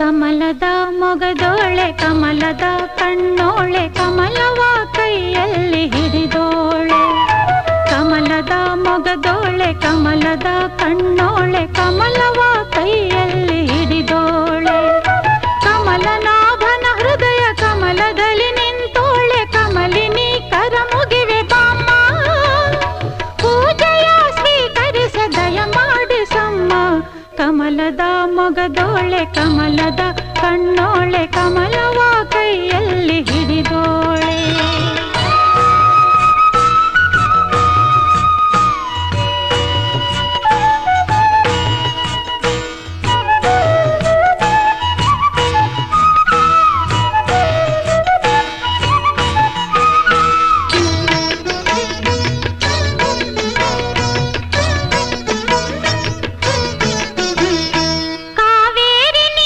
ಕಮಲದ ಮೊಗದೋಳೆ ಕಮಲದ ಕಣ್ಣೋಳೆ ಕಮಲವ ಕೈಯಲ್ಲಿ ಹಿಡಿದೋಳೆ ಕಮಲದ ಮೊಗದೋಳೆ ಕಮಲದ ಕಣ್ಣೋಳೆ ಕಮಲವ ಕೈಯಲ್ಲಿ ಹಿಡಿದೋಳೆ ಕಮಲನಾಭನ ಹೃದಯ ಕಮಲದಲ್ಲಿ ನಿಂತೋಳೆ ಕಮಲಿನಿ ಕರ ಮುಗಿವೆ ಬಾಮ್ಮ ಪೂಜೆಯ ಸ್ವೀಕರಿಸ ದಯ ಮಾಡಿಸಮ್ಮ ಕಮಲದ ಮೊಗದೋಳೆ ಕಮಲದ ಕಣ್ಣೋಳೆ ಕಮಲವ ಕೈಯಲ್ಲಿ ಹಿಡಿದೋಳೆ